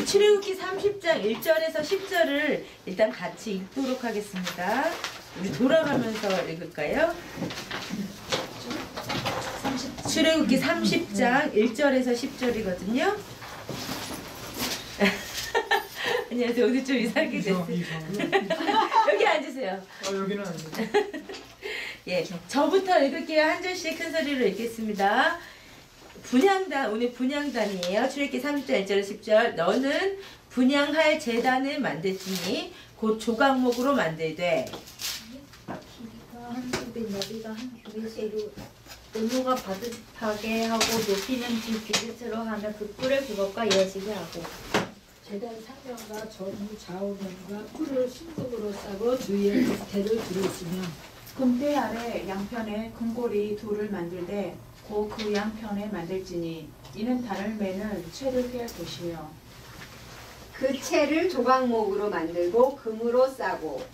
출애굽기 30장 1절에서 10절을 일단 같이 읽도록 하겠습니다. 우리 돌아가면서 읽을까요? 출애굽기 30장 1절에서 10절이거든요. 안녕하세요. 오늘 좀 이상하게 됐어요. 여기 앉으세요. 여기는 앉으세요. 예, 저부터 읽을게요. 한 절씩 큰 소리로 읽겠습니다. 분향단, 오늘 분향단이에요. 출애굽기 30장 1절 10절. 너는 분향할 제단을 만들지니 곧 조각목으로 만들되 길이가 한 규빗, 너비가 한 규빗으로 고무가 바듯하게 하고 높이는 두 규빗으로 하며 그 뿔을 그것과 이어지게 하고 제단 상면과 전후 좌우면과 뿔을 순금으로 싸고 주위에 겉에를 두르시며 금대 아래 양편에 금고리 둘을 만들되 곧 그 양편에 만들지니 이는 단을 매는 채를 깰 것이며 그 채를 조각목으로 만들고 금으로 싸고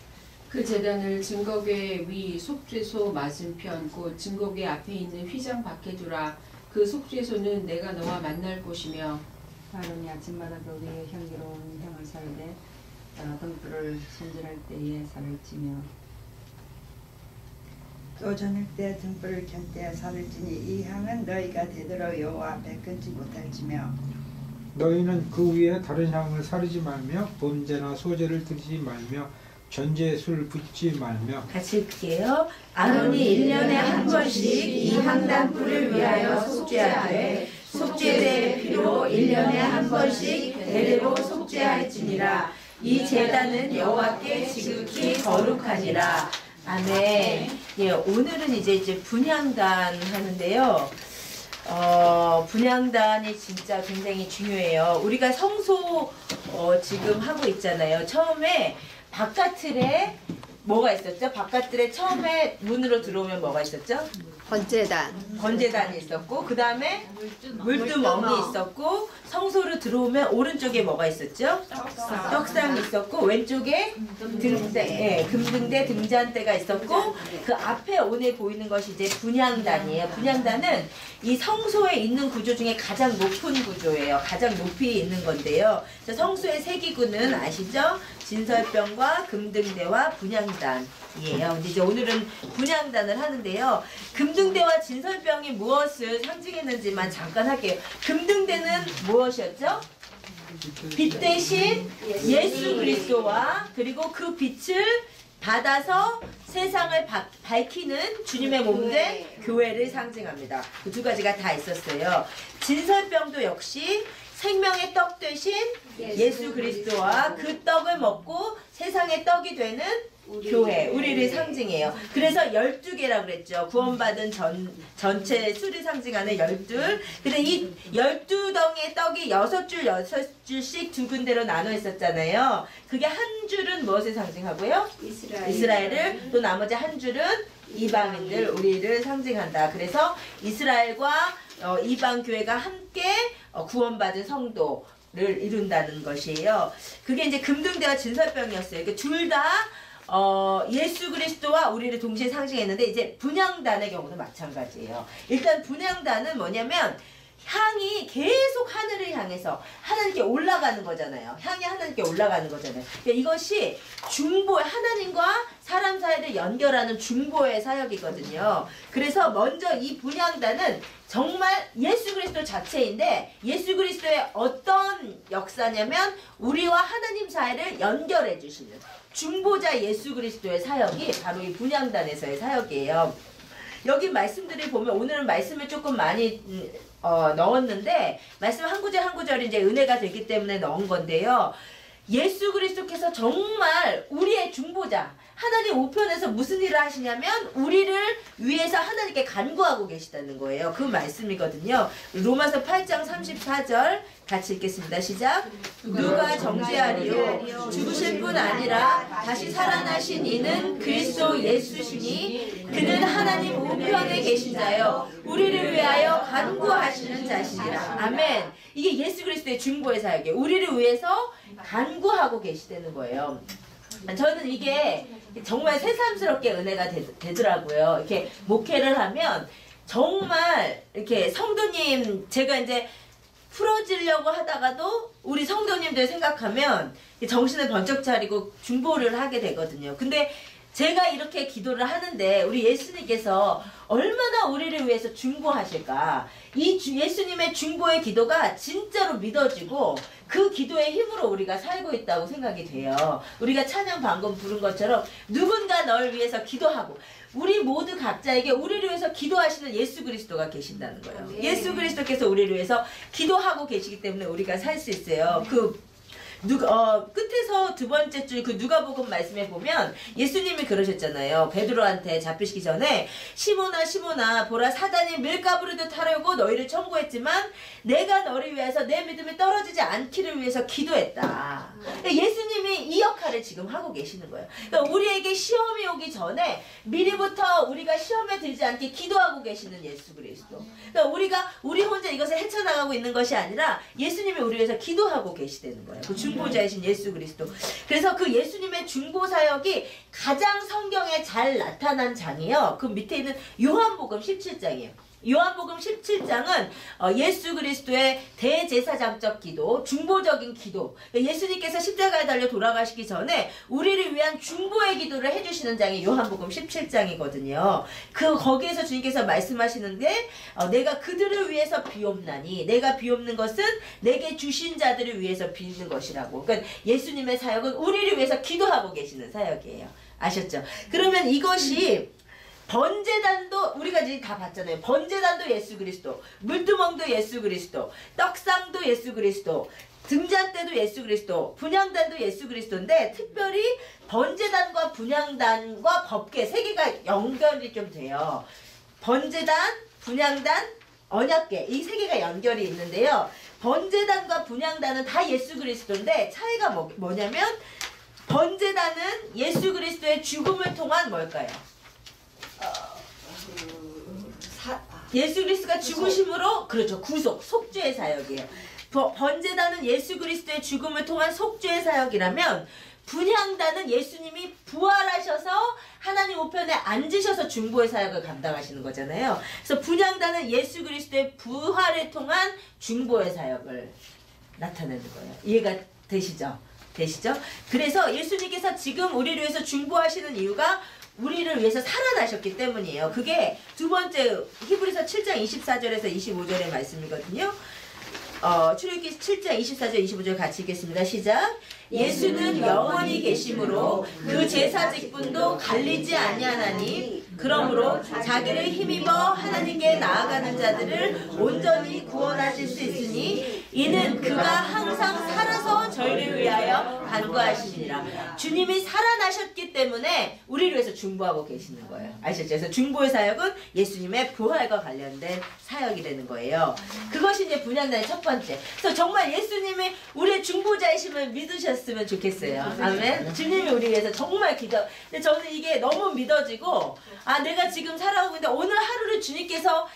그 제단을 증거궤 위 속죄소 맞은편 곧 증거궤 앞에 있는 휘장 밖에 두라. 그 속죄소는 내가 너와 만날 곳이며 아론이 아침마다 그 위에 향기로운 향을 살되 등불을 손질할 때에 살을 찌며 또 저녁 때 등불을 켠 때 살을 찌니 이 향은 너희가 되도록 여호와 앞에 끊지 못할지며 너희는 그 위에 다른 향을 사르지 말며 범죄나 소제를 드리지 말며 전제에 술 붓지 말며. 같이 읽게요. 아론이 1년에 한 번씩 이 향단불을 위하여 속죄하되 속죄제의 피로 1년에 한 번씩 대대로 속죄할지니라. 이 제단은 여호와께 지극히 거룩하니라. 아멘. 예, 오늘은 이제 분향단 하는데요. 분향단이 진짜 굉장히 중요해요. 우리가 성소 지금 하고 있잖아요. 처음에 바깥틀에 뭐가 있었죠? 바깥틀에 처음에 문으로 들어오면 뭐가 있었죠? 번제단이 있었고, 그 다음에 물두멍이 있었고, 성소로 들어오면 오른쪽에 뭐가 있었죠? 떡상이 있었고, 왼쪽에 금등대 등잔대가 있었고, 그 앞에 오늘 보이는 것이 이제 분향단이에요. 분향단은 이 성소에 있는 구조 중에 가장 높은 구조예요. 가장 높이 있는 건데요. 성소의 세 기구는 아시죠? 진설병과 금등대와 분향단이에요. 근데 이제 오늘은 분향단을 하는데요. 금등대와 진설병이 무엇을 상징했는지만 잠깐 할게요. 금등대는 무엇이었죠? 빛 대신 예수 그리스도와 그리고 그 빛을 받아서 세상을 밝히는 주님의 몸된 교회를 상징합니다. 그 두 가지가 다 있었어요. 진설병도 역시 생명의 떡 되신 예수 그리스도와 그 떡을 먹고 세상의 떡이 되는 교회, 우리를 상징해요. 그래서 12개라고 그랬죠. 구원받은 전체 수를 상징하는 12. 근데 이 12덩이의 떡이 6줄, 6줄씩 두 군데로 나눠 있었잖아요. 그게 한 줄은 무엇을 상징하고요? 이스라엘을, 또 나머지 한 줄은 이방인들, 우리를 상징한다. 그래서 이스라엘과 이방 교회가 함께 구원받은 성도를 이룬다는 것이에요. 그게 이제 금등대와 진설병이었어요. 그러니까 둘 다 예수 그리스도와 우리를 동시에 상징했는데, 이제 분향단의 경우도 마찬가지예요. 일단 분향단은 뭐냐면 향이 계속 하늘을 향해서 하나님께 올라가는 거잖아요. 향이 하나님께 올라가는 거잖아요. 그러니까 이것이 중보, 하나님과 사람 사이를 연결하는 중보의 사역이거든요. 그래서 먼저 이 분향단은 정말 예수 그리스도 자체인데, 예수 그리스도의 어떤 역사냐면 우리와 하나님 사이를 연결해 주시는 중보자 예수 그리스도의 사역이 바로 이 분향단에서의 사역이에요. 여기 말씀들을 보면, 오늘은 말씀을 조금 많이 넣었는데, 말씀 한 구절 한 구절이 이제 은혜가 되기 때문에 넣은 건데요. 예수 그리스도께서 정말 우리의 중보자, 하나님 우편에서 무슨 일을 하시냐면 우리를 위해서 하나님께 간구하고 계시다는 거예요. 그 말씀이거든요. 로마서 8장 34절 같이 읽겠습니다. 시작. 누가 정죄하리요? 죽으실 뿐 아니라 다시 살아나신 이는 그리스도 예수시니 그는 하나님 우편에 계신 자요 우리를 위하여 간구하시는 자시니라. 아멘. 이게 예수 그리스도의 중보의 사역이에요. 우리를 위해서 간구하고 계시다는 거예요. 저는 이게 정말 새삼스럽게 은혜가 되더라고요. 이렇게 목회를 하면 정말 이렇게 성도님, 제가 이제 풀어지려고 하다가도 우리 성도님들 생각하면 정신을 번쩍 차리고 중보를 하게 되거든요. 근데 제가 이렇게 기도를 하는데 우리 예수님께서 얼마나 우리를 위해서 중보하실까. 이 예수님의 중보의 기도가 진짜로 믿어지고 그 기도의 힘으로 우리가 살고 있다고 생각이 돼요. 우리가 찬양 방금 부른 것처럼 누군가 널 위해서 기도하고 우리 모두 각자에게 우리를 위해서 기도하시는 예수 그리스도가 계신다는 거예요. 예수 그리스도께서 우리를 위해서 기도하고 계시기 때문에 우리가 살 수 있어요. 끝에서 두 번째 줄 그 누가복음 말씀에 보면 예수님이 그러셨잖아요. 베드로한테 잡히시기 전에 시몬아 시몬아 보라 사단이 밀가부리도 타려고 너희를 청구했지만 내가 너를 위해서 내 믿음이 떨어지지 않기를 위해서 기도했다. 예수님이 이 역할을 지금 하고 계시는 거예요. 그러니까 우리에게 시험이 오기 전에 미리부터 우리가 시험에 들지 않게 기도하고 계시는 예수 그리스도. 그러니까 우리 혼자 이것을 헤쳐나가고 있는 것이 아니라 예수님이 우리 위해서 기도하고 계시다는 거예요. 그 중보자이신 예수 그리스도. 그래서 그 예수님의 중보 사역이 가장 성경에 잘 나타난 장이에요. 그 밑에 있는 요한복음 17장이에요. 요한복음 17장은 예수 그리스도의 대제사장적 기도, 중보적인 기도. 예수님께서 십자가에 달려 돌아가시기 전에 우리를 위한 중보의 기도를 해주시는 장이 요한복음 17장이거든요. 거기에서 주님께서 말씀하시는데 내가 그들을 위해서 비옵나니 내가 비옵는 것은 내게 주신 자들을 위해서 비는 것이라고. 그러니까 예수님의 사역은 우리를 위해서 기도하고 계시는 사역이에요. 아셨죠? 그러면 이것이 번제단도 우리가 이제 다 봤잖아요. 번제단도 예수 그리스도, 물두멍도 예수 그리스도, 떡상도 예수 그리스도, 등잔대도 예수 그리스도, 분향단도 예수 그리스도인데 특별히 번제단과 분향단과 법궤 세 개가 연결이 좀 돼요. 번제단, 분향단, 언약궤 이 세 개가 연결이 있는데요. 번제단과 분향단은 다 예수 그리스도인데 차이가 뭐냐면 번제단은 예수 그리스도의 죽음을 통한 뭘까요? 예수 그리스도가 죽으심으로 그렇죠. 구속, 속죄의 사역이에요. 번제단은 예수 그리스도의 죽음을 통한 속죄의 사역이라면 분향단은 예수님이 부활하셔서 하나님 우편에 앉으셔서 중보의 사역을 감당하시는 거잖아요. 그래서 분향단은 예수 그리스도의 부활을 통한 중보의 사역을 나타내는 거예요. 이해가 되시죠? 그래서 예수님께서 지금 우리를 위해서 중보하시는 이유가 우리를 위해서 살아나셨기 때문이에요. 그게 두 번째 히브리서 7장 24절에서 25절의 말씀이거든요. 출애굽기 7장 24절 25절 같이 읽겠습니다. 시작. 예수는 영원히 계심으로 그 제사 직분도 갈리지 아니하나니 그러므로 자기를 힘입어 하나님께 나아가는 자들을 온전히 구원하실 수 있으니 이는 그가 항상 살아서 저희를 위하여 간구하시니라. 주님이 살아나셨기 때문에 우리를 위해서 중보하고 계시는 거예요. 아시죠? 그래서 중보의 사역은 예수님의 부활과 관련된 사역이 되는 거예요. 그것이 이제 분향단의 첫 번째. 그래서 정말 예수님이 우리의 중보자이심을 믿으셨으면 좋겠어요. 아멘. 주님이 우리 위해서 정말 근데 저는 이게 너무 믿어지고 내가 지금 살아오고 있는데 오늘 하루를 주님께서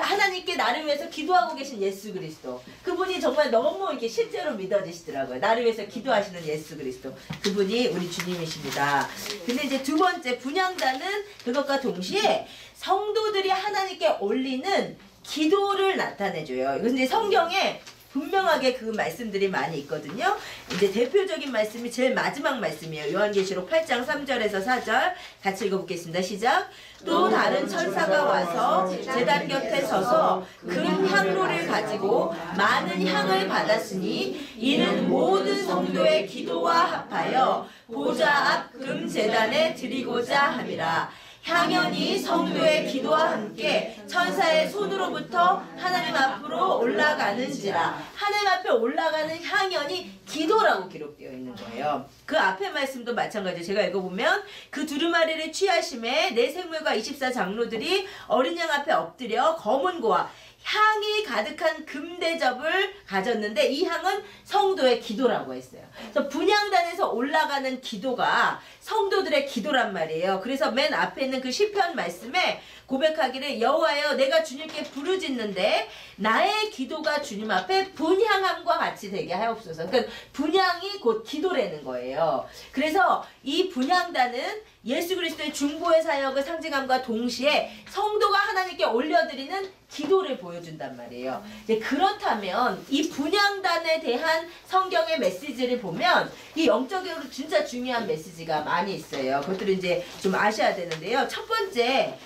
하나님께 나를 위해서 기도하고 계신 예수 그리스도. 그분이 정말 너무 이렇게 실제로 믿어지시더라고요. 나를 위해서 기도하시는 예수 그리스도. 그분이 우리 주님이십니다. 근데 이제 두 번째 분향단은 그것과 동시에 성도들이 하나님께 올리는 기도를 나타내줘요. 이건 이제 성경에 분명하게 그 말씀들이 많이 있거든요. 이제 대표적인 말씀이 제일 마지막 말씀이에요. 요한계시록 8장 3절에서 4절 같이 읽어보겠습니다. 시작. 또 다른 천사가 와서 제단 곁에 서서 금 향로를 가지고 많은 향을 받았으니 이는 모든 성도의 기도와 합하여 보좌 앞 금 제단에 드리고자 함이라. 향연이 성도의 기도와 함께 천사의 손으로부터 하나님 앞으로 올라가는지라. 하나님 앞에 올라가는 향연이 기도라고 기록되어 있는 거예요. 그 앞에 말씀도 마찬가지예요. 제가 읽어보면 그 두루마리를 취하심에 내 생물과 24장로들이 어린 양 앞에 엎드려 검은 고와 향이 가득한 금대접을 가졌는데 이 향은 성도의 기도라고 했어요. 그래서 분향단에서 올라가는 기도가 성도들의 기도란 말이에요. 그래서 맨 앞에 있는 그 시편 말씀에 고백하기를 여호와여 내가 주님께 부르짖는데 나의 기도가 주님 앞에 분향함과 같이 되게 하옵소서. 그러니까 분향이 곧 기도라는 거예요. 그래서 이 분향단은 예수 그리스도의 중보의 사역을 상징함과 동시에 성도가 하나님께 올려드리는 기도를 보여준단 말이에요. 이제 그렇다면 이 분향단에 대한 성경의 메시지를 보면 이 영적으로 진짜 중요한 메시지가 많이 있어요. 그것들을 이제 좀 아셔야 되는데요. 첫 번째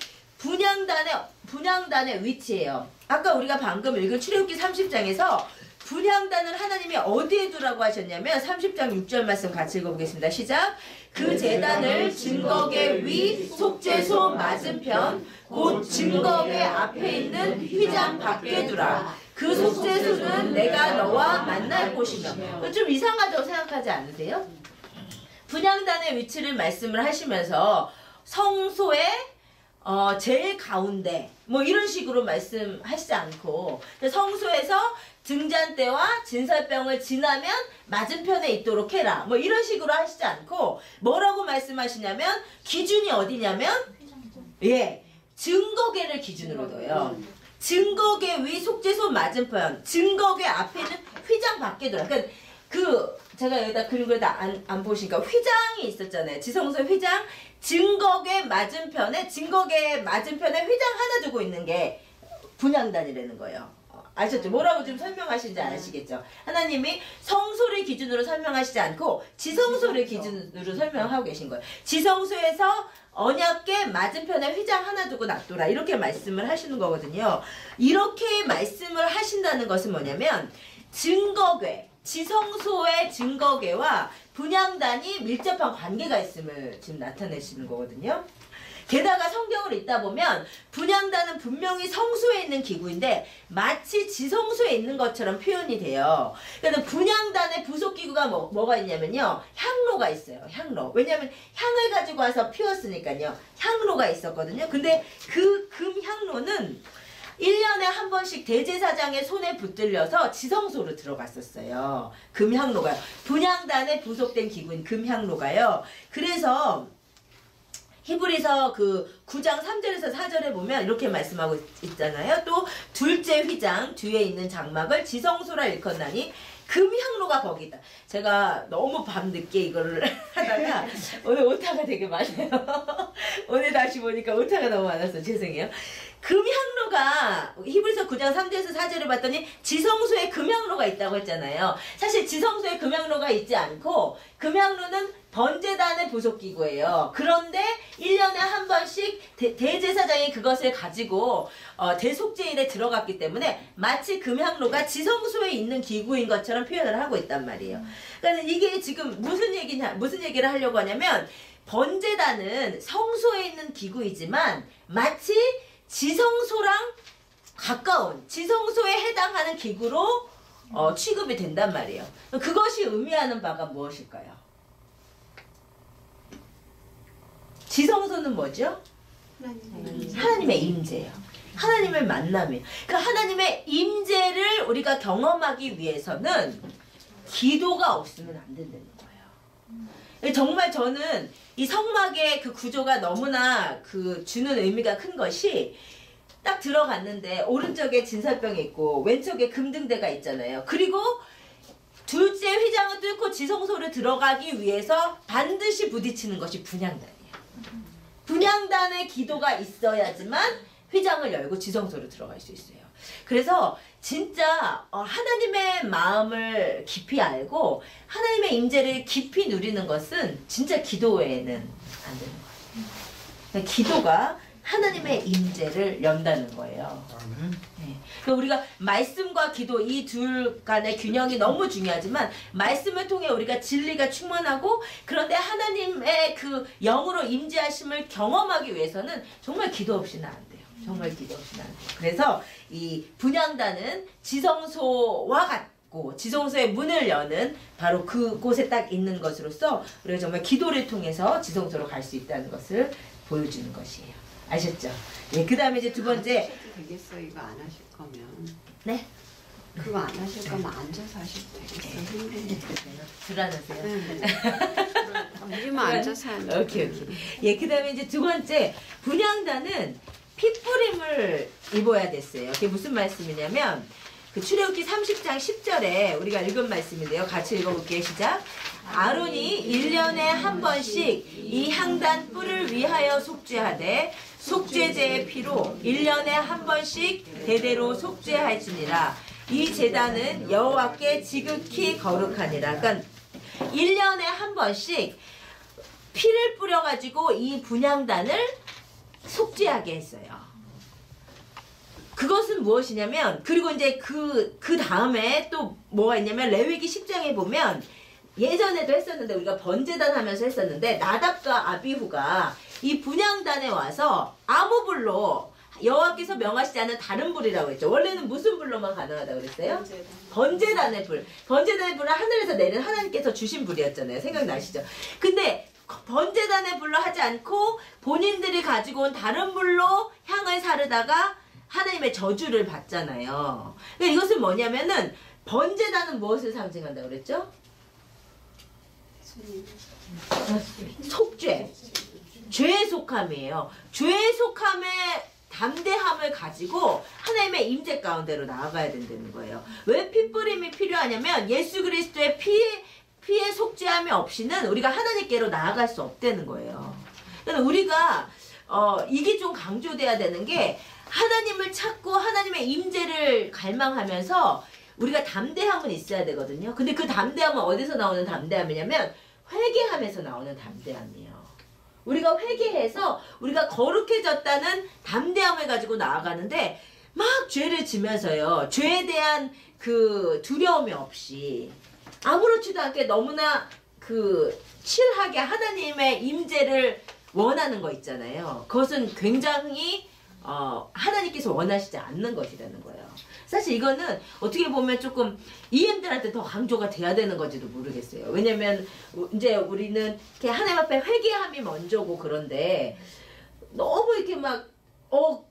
분향단의 위치예요. 아까 우리가 방금 읽은 출애굽기 30장에서 분향단을 하나님이 어디에 두라고 하셨냐면 30장 6절 말씀 같이 읽어보겠습니다. 시작. 그 제단을 증거궤 위 속죄소 맞은편 곧 증거궤 앞에 있는 휘장 밖에 두라. 그 속죄소는 내가 너와 만날 곳이며. 좀 이상하다고 생각하지 않으세요? 분향단의 위치를 말씀을 하시면서 성소의 제일 가운데 뭐 이런 식으로 말씀하시지 않고 성소에서 등잔대와 진설병을 지나면 맞은편에 있도록 해라 뭐 이런 식으로 하시지 않고 뭐라고 말씀하시냐면 기준이 어디냐면 증거궤를 기준으로 둬요. 증거궤 위 속죄소 맞은편 증거궤 앞에 있는 휘장 밖에 두라. 그러니까 제가 여기다 그린 걸 다 안 보시니까 휘장이 있었잖아요. 지성소 휘장 증거궤 맞은편에 휘장 하나 두고 있는 게 분향단이라는 거예요. 아셨죠? 뭐라고 좀 설명하시는지 아시겠죠? 하나님이 성소를 기준으로 설명하시지 않고 지성소를 기준으로 설명하고 계신 거예요. 지성소에서 언약궤 맞은편에 휘장 하나 두고 놔둬라 이렇게 말씀을 하시는 거거든요. 이렇게 말씀을 하신다는 것은 뭐냐면 증거궤 지성소의 증거궤와 분향단이 밀접한 관계가 있음을 지금 나타내시는 거거든요. 게다가 성경을 읽다 보면 분향단은 분명히 성소에 있는 기구인데 마치 지성소에 있는 것처럼 표현이 돼요. 그래서 분향단의 부속 기구가 뭐가 있냐면요. 향로가 있어요. 향로. 왜냐하면 향을 가지고 와서 피웠으니까요. 향로가 있었거든요. 근데 그 금 향로는 1년에 한 번씩 대제사장의 손에 붙들려서 지성소로 들어갔었어요. 금향로가요. 분향단에 부속된 기구인 금향로가요. 그래서 히브리서 9장 3절에서 4절에 보면 이렇게 말씀하고 있잖아요. 또 둘째 휘장 뒤에 있는 장막을 지성소라 일컫나니 금향로가 거기다. 제가 너무 밤늦게 이거를 하다가 오늘 오타가 되게 많아요. 오늘 다시 보니까 오타가 너무 많아서 죄송해요. 금향로가 히브리서 9장 3절에서 4절을 봤더니 지성소에 금향로가 있다고 했잖아요. 사실 지성소에 금향로가 있지 않고 금향로는 번제단의 부속기구예요. 그런데 1년에 한 번씩 대제사장이 그것을 가지고 대속제일에 들어갔기 때문에 마치 금향로가 지성소에 있는 기구인 것처럼 표현을 하고 있단 말이에요. 그러니까 이게 지금 무슨 얘기를 하려고 하냐면 번제단은 성소에 있는 기구이지만 마치 지성소랑 가까운 지성소에 해당하는 기구로 취급이 된단 말이에요. 그것이 의미하는 바가 무엇일까요? 지성소는 뭐죠? 하나님의 임재예요. 하나님의 만남이에요. 그러니까 하나님의 임재를 우리가 경험하기 위해서는 기도가 없으면 안 된다는 거예요. 정말 저는 이 성막의 그 구조가 너무나 주는 의미가 큰 것이 딱 들어갔는데 오른쪽에 진설병이 있고 왼쪽에 금등대가 있잖아요. 그리고 둘째 휘장을 뚫고 지성소를 들어가기 위해서 반드시 부딪히는 것이 분향단이에요. 분향단의 기도가 있어야지만 휘장을 열고 지성소로 들어갈 수 있어요. 그래서 진짜 하나님의 마음을 깊이 알고 하나님의 임재를 깊이 누리는 것은 진짜 기도 외에는 안 되는 거예요. 기도가 하나님의 임재를 연다는 거예요. 네. 그러니까 우리가 말씀과 기도 이 둘 간의 균형이 너무 중요하지만 말씀을 통해 우리가 진리가 충만하고 그런데 하나님의 그 영으로 임재하심을 경험하기 위해서는 정말 기도 없이는 안 돼요. 정말 기도 없이는 안 돼요. 그래서 이 분향단은 지성소와 같고 지성소의 문을 여는 바로 그곳에 딱 있는 것으로서 우리가 정말 기도를 통해서 지성소로 갈 수 있다는 것을 보여주는 것이에요. 아셨죠? 예, 그 다음에 이제 두 번째. 되겠어, 이거 안 하실 거면. 네? 그거 안 하실 거면 앉아서 하셔도 되겠어. 힘드니까. 불안하세요? 네. 우리만 앉아서 하는. 오케이. 예, 그 다음에 이제 두 번째. 분향단은 핏부림을 입어야 됐어요. 그게 무슨 말씀이냐면 그 출애굽기 30장 10절에 우리가 읽은 말씀인데요. 같이 읽어볼게요. 시작. 아론이 1년에 한 번씩 이 향단 뿔을 위하여 속죄하되 속죄제의 피로 1년에 한 번씩 대대로 속죄할지니라. 이 제단은 여호와께 지극히 거룩하니라. 그러니까 1년에 한 번씩 피를 뿌려가지고 이 분향단을 속죄하게 했어요. 그것은 무엇이냐면, 그리고 이제 그 다음에 또 뭐가 있냐면, 레위기 10장에 보면, 예전에도 했었는데, 우리가 번제단 하면서 했었는데, 나답과 아비후가 이 분향단에 와서 아무 불로, 여호와께서 명하시지 않은 다른 불이라고 했죠. 원래는 무슨 불로만 가능하다고 그랬어요? 번제단의 불. 번제단의 불은 하늘에서 내린 하나님께서 주신 불이었잖아요. 생각나시죠? 근데 번제단의 불로 하지 않고 본인들이 가지고 온 다른 불로 향을 사르다가 하나님의 저주를 받잖아요. 그러니까 이것은 뭐냐면은 번제단은 무엇을 상징한다고 그랬죠? 속죄. 죄의 속함이에요. 죄의 속함의 담대함을 가지고 하나님의 임재 가운데로 나아가야 된다는 거예요. 왜 핏부림이 필요하냐면 예수 그리스도의 피의 속죄함이 없이는 우리가 하나님께로 나아갈 수 없다는 거예요. 그러니까 우리가 이게 좀 강조돼야 되는 게 하나님을 찾고 하나님의 임재를 갈망하면서 우리가 담대함은 있어야 되거든요. 근데 그 담대함은 어디서 나오는 담대함이냐면 회개함에서 나오는 담대함이에요. 우리가 회개해서 우리가 거룩해졌다는 담대함을 가지고 나아가는데 막 죄를 지면서요. 죄에 대한 그 두려움이 없이 아무렇지도 않게 너무나 그 칠하게 하나님의 임재를 원하는 거 있잖아요. 그것은 굉장히 하나님께서 원하시지 않는 것이라는 거예요. 사실 이거는 어떻게 보면 조금 EM들한테 더 강조가 돼야 되는 건지도 모르겠어요. 왜냐면 이제 우리는 이렇게 하나님 앞에 회개함이 먼저고 그런데 너무 이렇게 막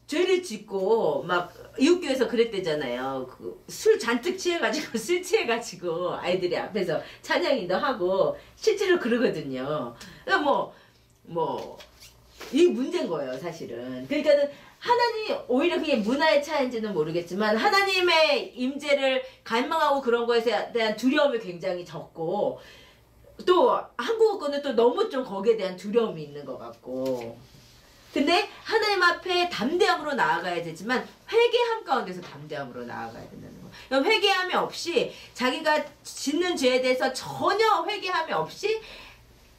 죄를 짓고 막 이웃교회에서 그랬대잖아요. 그 술 잔뜩 취해가지고 술 취해가지고 아이들이 앞에서 찬양인도 하고 실제로 그러거든요. 그러니까 이 문제인 거예요, 사실은. 그러니까는 하나님 오히려 그게 문화의 차이인지는 모르겠지만 하나님의 임재를 갈망하고 그런 것에 대한 두려움이 굉장히 적고 또 한국어 거는 또 너무 좀 거기에 대한 두려움이 있는 것 같고 근데 하나님 앞에 담대함으로 나아가야 되지만 회개함 가운데서 담대함으로 나아가야 된다는 거예요. 회개함이 없이 자기가 짓는 죄에 대해서 전혀 회개함이 없이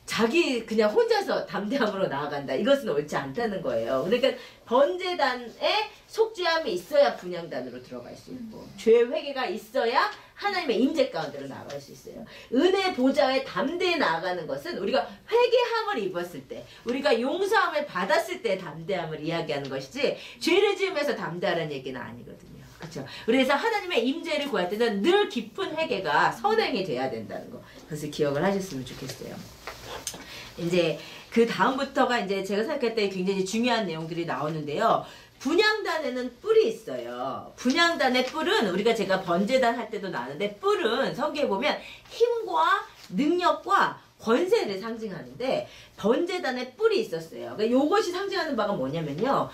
자기 그냥 혼자서 담대함으로 나아간다. 이것은 옳지 않다는 거예요. 그러니까 번제단에 속죄함이 있어야 분향단으로 들어갈 수 있고 죄 회개가 있어야 하나님의 임재 가운데로 나아갈 수 있어요. 은혜 보좌에 담대히 나아가는 것은 우리가 회개함을 입었을 때 우리가 용서함을 받았을 때 담대함을 이야기하는 것이지 죄를 지으면서 담대하라는 얘기는 아니거든요. 그렇죠? 그래서 하나님의 임재를 구할 때는 늘 깊은 회개가 선행이 돼야 된다는 거. 그것을 기억을 하셨으면 좋겠어요. 이제 그 다음부터가 이제 제가 생각할 때 굉장히 중요한 내용들이 나오는데요. 분향단에는 뿔이 있어요. 분향단의 뿔은 우리가 제가 번제단 할 때도 나왔는데 뿔은 성경에 보면 힘과 능력과 권세를 상징하는데 번제단에 뿔이 있었어요. 그러니까 이것이 상징하는 바가 뭐냐면요.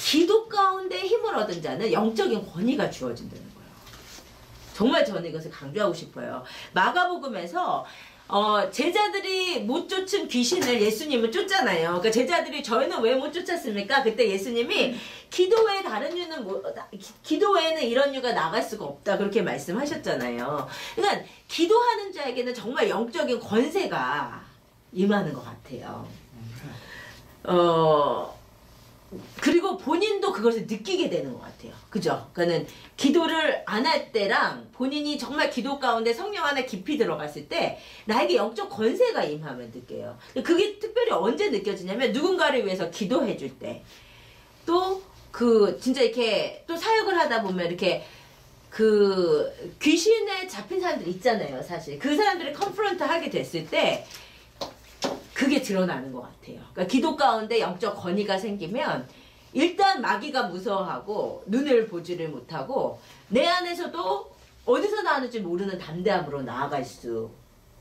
기도 가운데 힘을 얻은 자는 영적인 권위가 주어진다는 거예요. 정말 저는 이것을 강조하고 싶어요. 마가복음에서 제자들이 못 쫓은 귀신을 예수님은 쫓잖아요. 그러니까 제자들이 저희는 왜 못 쫓았습니까? 그때 예수님이 기도 외에 다른 유는 기도 외에는 이런 유가 나갈 수가 없다. 그렇게 말씀하셨잖아요. 그러니까 기도하는 자에게는 정말 영적인 권세가 임하는 것 같아요. 그리고 본인도 그것을 느끼게 되는 것 같아요. 그죠? 그러니까는 기도를 안 할 때랑 본인이 정말 기도 가운데 성령 안에 깊이 들어갔을 때 나에게 영적 권세가 임하면 느껴요. 그게 특별히 언제 느껴지냐면 누군가를 위해서 기도해 줄 때. 또 진짜 이렇게 또 사역을 하다 보면 이렇게 귀신에 잡힌 사람들 있잖아요. 사실. 그 사람들이 컨프런트 하게 됐을 때 그게 드러나는 것 같아요. 그러니까 기도 가운데 영적 권위가 생기면 일단 마귀가 무서워하고 눈을 보지를 못하고 내 안에서도 어디서 나오는지 모르는 담대함으로 나아갈 수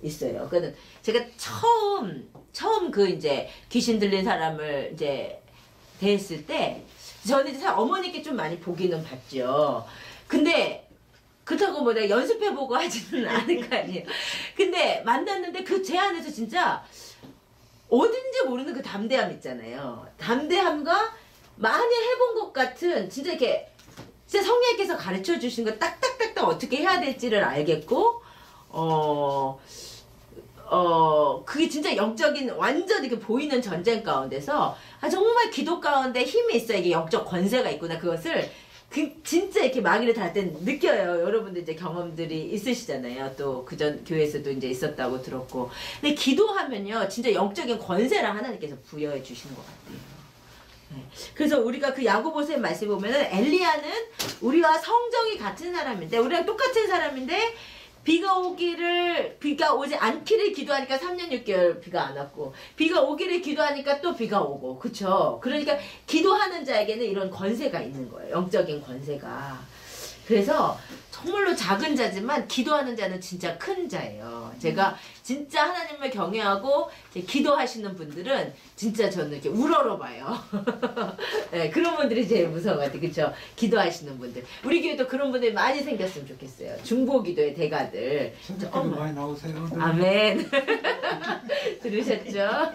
있어요. 그러니까 제가 처음 이제 귀신 들린 사람을 이제 대했을 때 저는 이제 사실 어머니께 좀 많이 보기는 봤죠. 근데 그렇다고 뭐 내가 연습해보고 하지는 않을 거 아니에요. 근데 만났는데 그 제 안에서 진짜 어딘지 모르는 그 담대함 있잖아요. 담대함과 많이 해본 것 같은 진짜 이렇게 진짜 성령께서 가르쳐 주신 거 딱딱딱딱 어떻게 해야 될지를 알겠고 그게 진짜 영적인 완전 이렇게 보이는 전쟁 가운데서 정말 기도 가운데 힘이 있어. 이게 영적 권세가 있구나. 그것을 진짜 이렇게 마귀를 달 때 느껴요. 여러분들 이제 경험들이 있으시잖아요. 또 그전 교회에서도 이제 있었다고 들었고. 근데 기도하면요, 진짜 영적인 권세를 하나님께서 부여해 주시는 것 같아요. 네. 그래서 우리가 그 야고보서의 말씀 보면은 엘리야는 우리와 성정이 같은 사람인데, 우리랑 똑같은 사람인데 비가 오지 않기를 기도하니까 3년 6개월 비가 안 왔고, 비가 오기를 기도하니까 또 비가 오고, 그쵸? 그러니까 기도하는 자에게는 이런 권세가 있는 거예요. 영적인 권세가. 그래서 정말로 작은 자지만 기도하는 자는 진짜 큰 자예요. 제가 진짜 하나님을 경외하고 기도하시는 분들은 진짜 저는 이렇게 우러러봐요. 네, 그런 분들이 제일 무서운 것 같아요. 그쵸? 기도하시는 분들. 우리 교회도 그런 분들이 많이 생겼으면 좋겠어요. 중보기도의 대가들. 새벽기도 많이 나오세요. 아멘. 들으셨죠?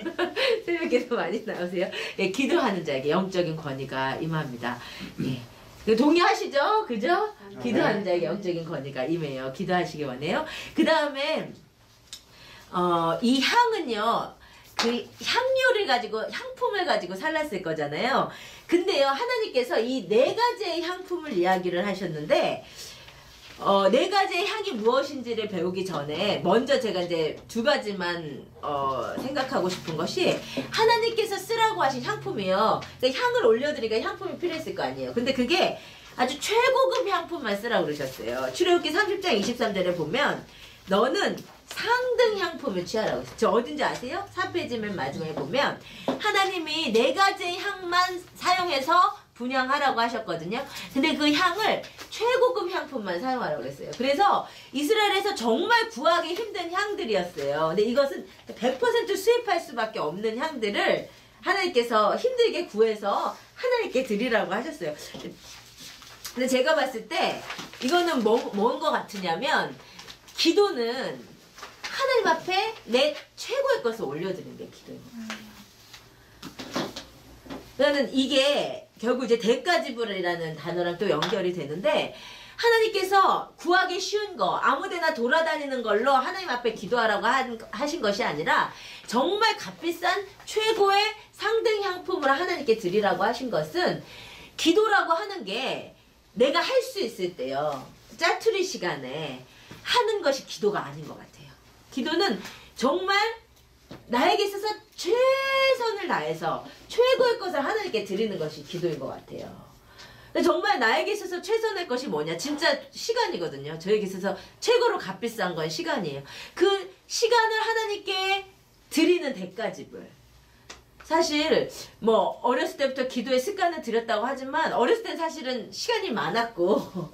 새벽기도 많이 나오세요. 예, 기도하는 자에게 영적인 권위가 임합니다. 예. 동의하시죠? 그죠? 기도하는 자에게 영적인 권위가 임해요. 기도하시기 원해요. 그 다음에 이 향은요, 그 향료를 가지고, 향품을 가지고 살랐을 거잖아요. 근데요, 하나님께서 이 4가지의 향품을 이야기를 하셨는데, 4가지의 향이 무엇인지를 배우기 전에 먼저 제가 이제 2가지만 생각하고 싶은 것이, 하나님께서 쓰라고 하신 향품이요. 그러니까 향을 올려드리니까 향품이 필요했을 거 아니에요. 근데 그게 아주 최고급 향품만 쓰라고 그러셨어요. 출애굽기 30장 23절에 보면 너는 상등 향품을 취하라고 했어요. 저 어딘지 아세요? 4페이지 맨 마지막에 보면 하나님이 4가지의 향만 사용해서 분향하라고 하셨거든요. 근데 그 향을 최고급 향품만 사용하라고 그랬어요. 그래서 이스라엘에서 정말 구하기 힘든 향들이었어요. 근데 이것은 100% 수입할 수밖에 없는 향들을 하나님께서 힘들게 구해서 하나님께 드리라고 하셨어요. 근데 제가 봤을 때 이거는 뭔 것 같으냐면, 기도는 하나님 앞에 내 최고의 것을 올려드리는 게 기도입니다. 그러니까 이게 결국 이제 대가지불이라는 단어랑 또 연결이 되는데, 하나님께서 구하기 쉬운 거, 아무데나 돌아다니는 걸로 하나님 앞에 기도하라고 하신 것이 아니라 정말 값비싼 최고의 상등 향품을 하나님께 드리라고 하신 것은, 기도라고 하는 게 내가 할 수 있을 때요, 짜투리 시간에 하는 것이 기도가 아닌 것 같아요. 기도는 정말 나에게 있어서 최선을 다해서 최고의 것을 하나님께 드리는 것이 기도인 것 같아요. 근데 정말 나에게 있어서 최선의 것이 뭐냐? 진짜 시간이거든요. 저에게 있어서 최고로 값비싼 건 시간이에요. 그 시간을 하나님께 드리는 대가집을. 사실 뭐 어렸을 때부터 기도의 습관을 들였다고 하지만, 어렸을 땐 사실은 시간이 많았고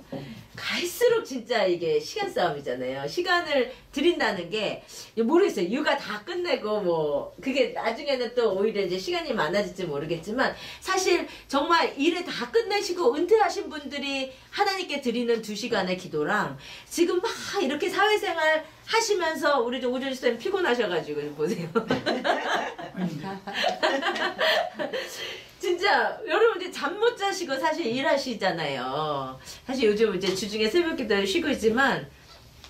갈수록 진짜 이게 시간 싸움이잖아요. 시간을 드린다는 게 모르겠어요. 육아 다 끝내고 뭐 그게 나중에는 또 오히려 이제 시간이 많아질지 모르겠지만, 사실 정말 일을 다 끝내시고 은퇴하신 분들이 하나님께 드리는 2시간의 기도랑 지금 막 이렇게 사회생활 하시면서, 우리 좀 오준 쌤 피곤하셔가지고 보세요. 진짜 여러분들 잠 못 자시고 사실 일하시잖아요. 사실 요즘 이제 주중에 새벽기도 쉬고 있지만,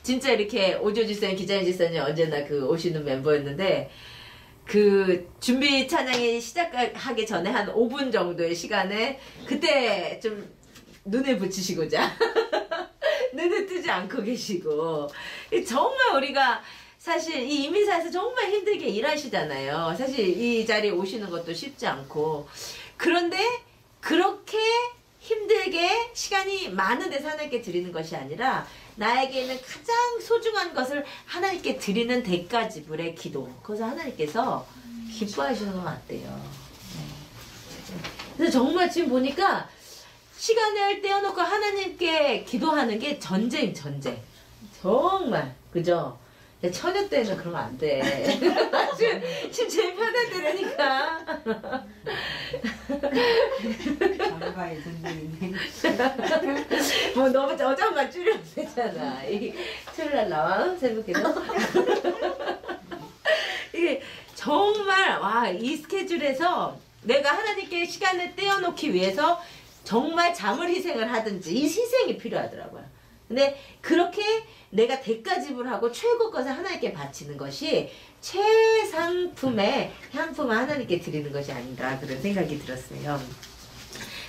진짜 이렇게 오조지 쌤, 기자인 지사님 언제나 그 오시는 멤버였는데, 그 준비 찬양이 시작하기 전에 한 5분 정도의 시간에 그때 좀 눈을 붙이시고자 눈을 뜨지 않고 계시고, 정말 우리가 사실 이 이민사에서 정말 힘들게 일하시잖아요. 사실 이 자리에 오시는 것도 쉽지 않고. 그런데 그렇게 힘들게 시간이 많은데 하나님께 드리는 것이 아니라, 나에게는 가장 소중한 것을 하나님께 드리는 대가지불의 기도, 그것을 하나님께서 기뻐하시는 것 같아요. 그래서 정말 지금 보니까 시간을 떼어놓고 하나님께 기도하는 게 전쟁. 정말, 그죠? 처녀 때는 그러면 안 돼. 지금 제일 편해 들으니까. 장가에 든데 뭐 너무 어장만 줄여도 되잖아. 이 토요일날 나와 새벽에도. 이게 정말 와 이 스케줄에서 내가 하나님께 시간을 떼어놓기 위해서 정말 잠을 희생을 하든지 이 희생이 필요하더라고요. 근데 그렇게 내가 대가 지불하고 최고 것을 하나님께 바치는 것이 최상품의 향품을 하나님께 드리는 것이 아닌가 그런 생각이 들었어요.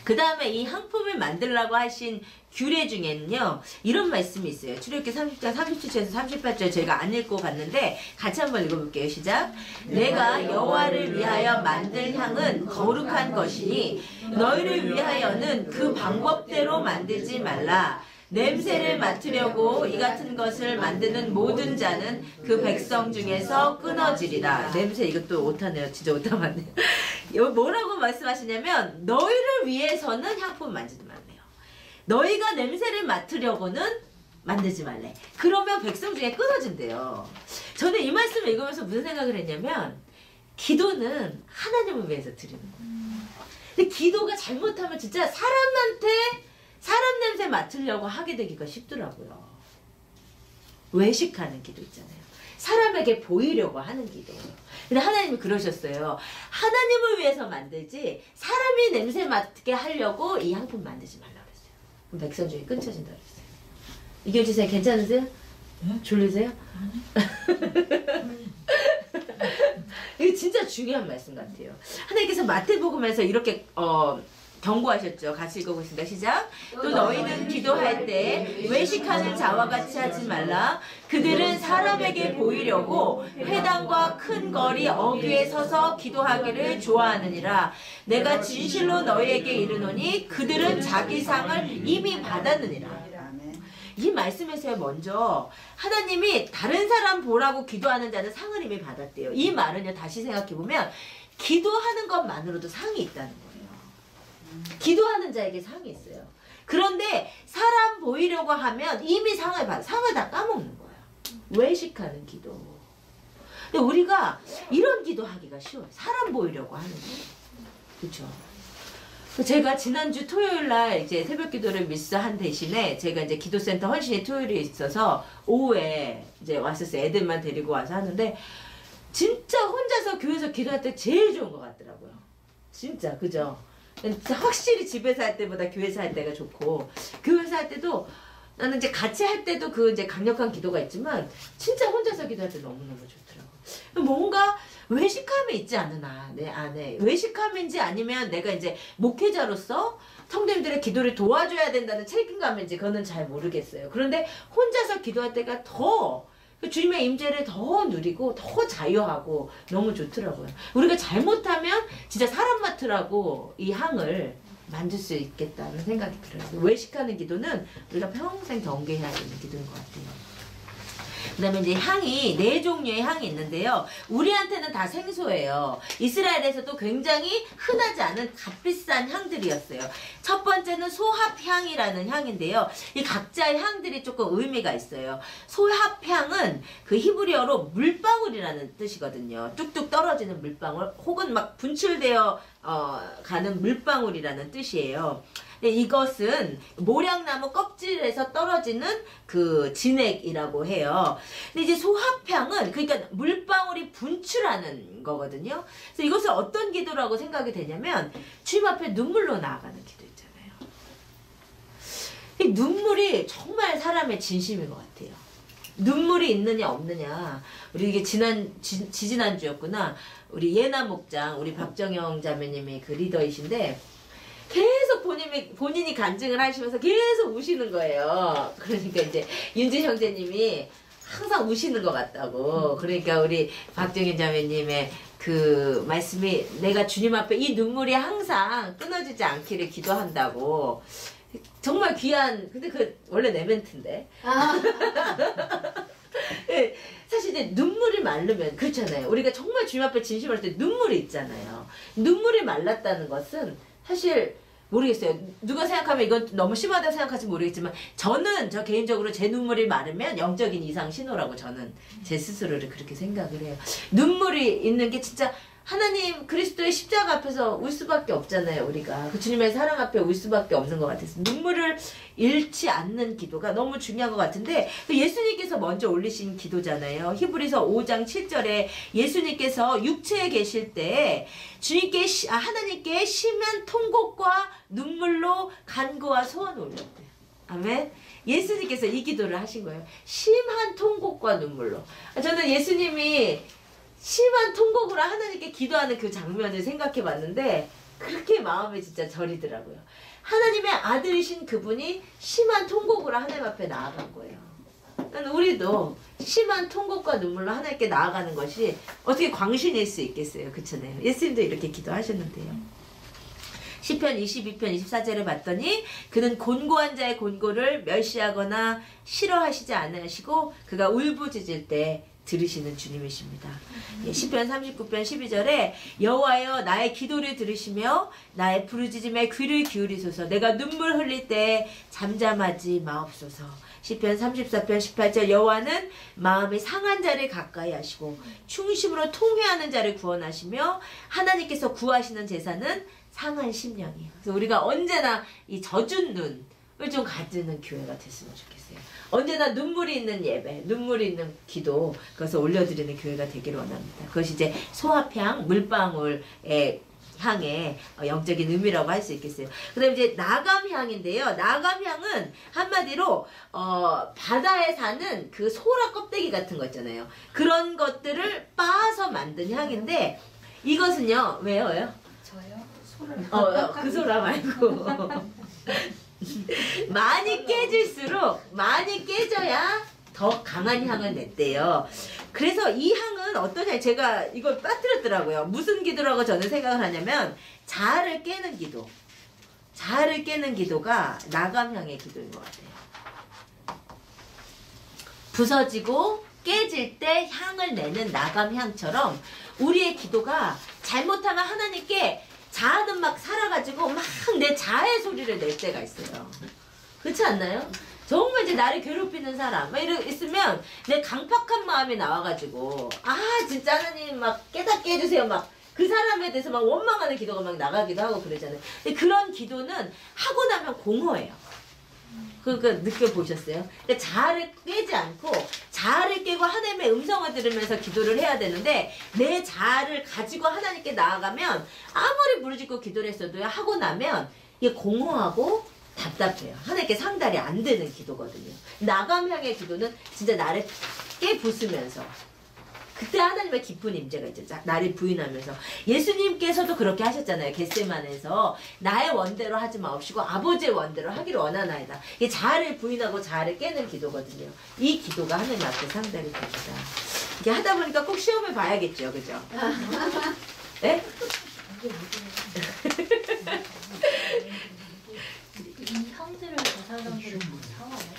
그 다음에 이 향품을 만들라고 하신 규례 중에는요 이런 말씀이 있어요. 출애굽기 30장 37절에서 38절 제가 안 읽고 갔는데 같이 한번 읽어볼게요. 시작. 내가 여호와를 위하여 만들 향은 거룩한 것이니 너희를 위하여는 그 방법대로 만들지 말라. 냄새를 맡으려고 이 같은 것을 만드는 모든 자는 그 백성 중에서 끊어지리라. 냄새 이것도 오타네요. 진짜 오타 맞네요. 뭐라고 말씀하시냐면 너희를 위해서는 향품 만지지 말래요. 너희가 냄새를 맡으려고는 만들지 말래. 그러면 백성 중에 끊어진대요. 저는 이 말씀을 읽으면서 무슨 생각을 했냐면 기도는 하나님을 위해서 드리는 거예요. 근데 기도가 잘못하면 진짜 사람한테 사람 냄새 맡으려고 하게 되기가 쉽더라고요. 외식하는 기도 있잖아요. 사람에게 보이려고 하는 기도. 근데 하나님이 그러셨어요. 하나님을 위해서 만들지 사람이 냄새 맡게 하려고 이 향품 만들지 말라고 그랬어요. 그럼 백성 중에 끊쳐진다고 그랬어요. 이경지 선생님 괜찮으세요? 네? 졸리세요? 이게 진짜 중요한 말씀 같아요. 하나님께서 마태복음에서 이렇게 경고하셨죠. 같이 읽어보겠습니다. 시작. 또 너희는 기도할 때 외식하는 자와 같이 하지 말라. 그들은 사람에게 보이려고 회당과 큰 거리 어귀에 서서 기도하기를 좋아하느니라. 내가 진실로 너희에게 이르노니 그들은 자기 상을 이미 받았느니라. 이 말씀에서 먼저 하나님이 다른 사람 보라고 기도하는 자는 상을 이미 받았대요. 이 말은요 다시 생각해보면 기도하는 것만으로도 상이 있다는 거예요. 기도하는 자에게 상이 있어요. 그런데 사람 보이려고 하면 이미 상을 다 까먹는 거야. 외식하는 기도. 근데 우리가 이런 기도하기가 쉬워요. 사람 보이려고 하는 거. 그렇죠? 제가 지난주 토요일날 이제 새벽 기도를 미스한 대신에 제가 이제 기도센터 헌신의 토요일이 있어서 오후에 이제 왔었어요. 애들만 데리고 와서 하는데 진짜 혼자서 교회에서 기도할 때 제일 좋은 것 같더라고요. 진짜 그죠? 확실히 집에서 할 때보다 교회에서 할 때가 좋고 교회에서 할 때도 나는 이제 같이 할 때도 그 이제 강력한 기도가 있지만 진짜 혼자서 기도할 때 너무너무 좋더라고. 뭔가 외식함이 있지 않으나 내 안에 외식함인지 아니면 내가 이제 목회자로서 성도님들의 기도를 도와줘야 된다는 책임감인지 그거는 잘 모르겠어요. 그런데 혼자서 기도할 때가 더 주님의 임재를 더 누리고 더 자유하고 너무 좋더라고요. 우리가 잘못하면 진짜 사람 맡으라고 이 향을 만들 수 있겠다는 생각이 들어요. 외식하는 기도는 우리가 평생 경계해야 되는 기도인 것 같아요. 그 다음에 이제 향이 4종류의 향이 있는데요. 우리한테는 다 생소해요. 이스라엘에서도 굉장히 흔하지 않은 값비싼 향들이었어요. 첫 번째는 소합향이라는 향인데요. 이 각자의 향들이 조금 의미가 있어요. 소합향은 그 히브리어로 물방울이라는 뜻이거든요. 뚝뚝 떨어지는 물방울 혹은 막 분출되어 가는 물방울이라는 뜻이에요. 근데 이것은 모략나무 껍질에서 떨어지는 그 진액이라고 해요. 근데 이제 소합향은 그러니까 물방울이 분출하는 거거든요. 그래서 이것을 어떤 기도라고 생각이 되냐면 주님 앞에 눈물로 나아가는 기도 있잖아요. 이 눈물이 정말 사람의 진심인 것 같아요. 눈물이 있느냐 없느냐. 우리 이게 지지난주였구나. 우리 예나 목장 우리 박정영 자매님이 그 리더이신데 계속 본인이 간증을 하시면서 계속 우시는 거예요. 그러니까 이제 윤지 형제님이 항상 우시는 것 같다고. 그러니까 우리 박정현 자매님의 그 말씀이 내가 주님 앞에 이 눈물이 항상 끊어지지 않기를 기도한다고. 정말 귀한, 근데 그 원래 내 멘트인데. 사실 이제 눈물이 마르면 그렇잖아요. 우리가 정말 주님 앞에 진심을 할 때 눈물이 있잖아요. 눈물이 말랐다는 것은 사실 모르겠어요. 누가 생각하면 이건 너무 심하다고 생각할지 모르겠지만 저는 저 개인적으로 제 눈물이 마르면 영적인 이상 신호라고 저는 제 스스로를 그렇게 생각을 해요. 눈물이 있는 게 진짜 하나님 그리스도의 십자가 앞에서 울 수밖에 없잖아요. 우리가 그 주님의 사랑 앞에 울 수밖에 없는 것 같아서 눈물을 잃지 않는 기도가 너무 중요한 것 같은데 예수님께서 먼저 올리신 기도잖아요. 히브리서 5장 7절에 예수님께서 육체에 계실 때 주님께 하나님께 심한 통곡과 눈물로 간구와 소원을 올렸대요. 아멘. 예수님께서 이 기도를 하신 거예요. 심한 통곡과 눈물로. 저는 예수님이 심한 통곡으로 하나님께 기도하는 그 장면을 생각해 봤는데 그렇게 마음에 진짜 저리더라고요. 하나님의 아들이신 그분이 심한 통곡으로 하나님 앞에 나아간 거예요. 우리도 심한 통곡과 눈물로 하나님께 나아가는 것이 어떻게 광신일 수 있겠어요. 그렇잖아요. 예수님도 이렇게 기도하셨는데요. 시편 22편 24절에 봤더니 그는 곤고한 자의 곤고를 멸시하거나 싫어하시지 않으시고 그가 울부짖을 때 들으시는 주님이십니다. 시편 39편 12절에 여호와여 나의 기도를 들으시며 나의 부르짖음에 귀를 기울이소서. 내가 눈물 흘릴 때 잠잠하지 마옵소서. 시편 34편 18절 여호와는 마음이 상한 자를 가까이 하시고 충심으로 통회하는 자를 구원하시며 하나님께서 구하시는 제사는 상한 심령이에요. 그래서 우리가 언제나 이 젖은 눈을 좀 가지는 교회가 됐으면 좋겠어요. 언제나 눈물이 있는 예배, 눈물이 있는 기도, 그것을 올려드리는 교회가 되기를 원합니다. 그것이 이제 소합향, 물방울의 향의 영적인 의미라고 할 수 있겠어요. 그 다음에 이제 나감향인데요. 나감향은 한마디로 바다에 사는 그 소라 껍데기 같은 거 있잖아요. 그런 것들을 빻아서 만든 향인데 이것은요. 왜요? 저요? 그 소라 말고 많이 깨질수록 많이 깨져야 더 강한 향을 냈대요. 그래서 이 향은 어떤 향? 제가 이걸 빠뜨렸더라고요. 무슨 기도라고 저는 생각을 하냐면 자아를 깨는 기도. 자아를 깨는 기도가 나감향의 기도인 것 같아요. 부서지고 깨질 때 향을 내는 나감향처럼 우리의 기도가 잘못하면 하나님께 자아는 막 살아가지고 막 내 자아의 소리를 낼 때가 있어요. 그렇지 않나요? 정말 이제 나를 괴롭히는 사람 막 있으면 내 강팍한 마음이 나와가지고 진짜 하나님 막 깨닫게 해주세요 막 그 사람에 대해서 막 원망하는 기도가 막 나가기도 하고 그러잖아요. 근데 그런 기도는 하고 나면 공허해요. 그거 느껴보셨어요? 그러니까 자아를 깨지 않고 자아를 깨고 하나님의 음성을 들으면서 기도를 해야 되는데 내 자아를 가지고 하나님께 나아가면 아무리 부르짖고 기도를 했어도 하고 나면 이게 공허하고 답답해요. 하나님께 상달이 안 되는 기도거든요. 나감향의 기도는 진짜 나를 깨부수면서 그때 하나님의 깊은 임재가 있죠. 나를 부인하면서 예수님께서도 그렇게 하셨잖아요. 겟세마네에서 나의 원대로 하지 마옵시고 아버지의 원대로 하기를 원하나이다. 이게 자아를 부인하고 자아를 깨는 기도거든요. 이 기도가 하나님 앞에 상달이 됩니다. 이게 하다 보니까 꼭 시험을 봐야겠죠. 그죠? 네? 이 형제를 그 사람들은 사와요?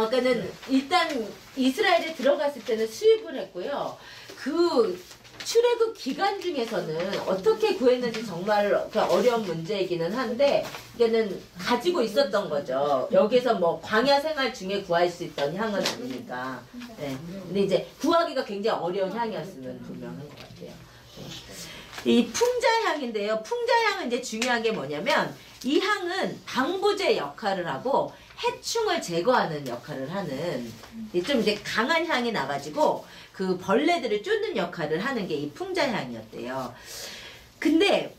그러니까는 일단 이스라엘에 들어갔을 때는 수입을 했고요. 그 출애굽 기간 중에서는 어떻게 구했는지 정말 어려운 문제이기는 한데 이게는 가지고 있었던 거죠. 여기서 뭐 광야 생활 중에 구할 수 있던 향은 아니니까. 네. 근데 이제 구하기가 굉장히 어려운 향이었으면 분명한 것 같아요. 네. 이 풍자향인데요. 풍자향은 이제 중요한 게 뭐냐면 이 향은 방부제 역할을 하고 해충을 제거하는 역할을 하는 좀 이제 강한 향이 나가지고 그 벌레들을 쫓는 역할을 하는 게 이 풍자향이었대요. 근데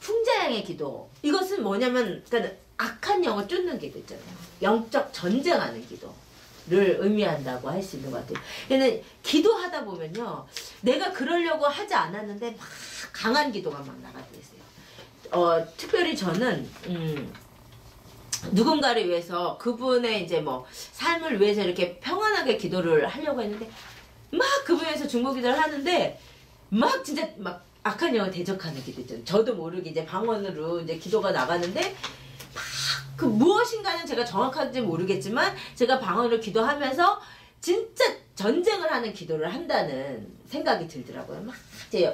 풍자향의 기도 이것은 뭐냐면 그러니까 악한 영을 쫓는 기도 있잖아요. 영적 전쟁하는 기도를 의미한다고 할 수 있는 것 같아요. 근데 기도하다 보면요, 내가 그러려고 하지 않았는데 막 강한 기도가 막 나가고 있어요. 특별히 저는 누군가를 위해서 그분의 이제 뭐 삶을 위해서 이렇게 평안하게 기도를 하려고 했는데 막 그분에 대해서 중보 기도를 하는데 막 진짜 막 악한 영을 대적하는 기도 있잖아요. 저도 모르게 이제 방언으로 이제 기도가 나가는데 막 그 무엇인가는 제가 정확한지 모르겠지만 제가 방언으로 기도하면서 진짜 전쟁을 하는 기도를 한다는 생각이 들더라고요.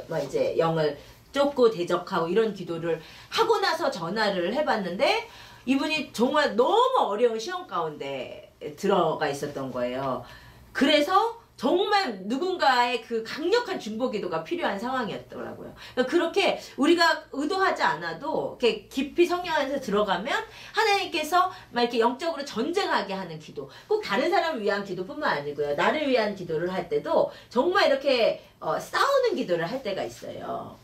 막 이제 영을 쫓고 대적하고 이런 기도를 하고 나서 전화를 해봤는데 이분이 정말 너무 어려운 시험 가운데 들어가 있었던 거예요. 그래서 정말 누군가의 그 강력한 중보기도가 필요한 상황이었더라고요. 그러니까 그렇게 우리가 의도하지 않아도 이렇게 깊이 성령 안에서 들어가면 하나님께서 막 이렇게 영적으로 전쟁하게 하는 기도, 꼭 다른 사람을 위한 기도뿐만 아니고요. 나를 위한 기도를 할 때도 정말 이렇게 싸우는 기도를 할 때가 있어요.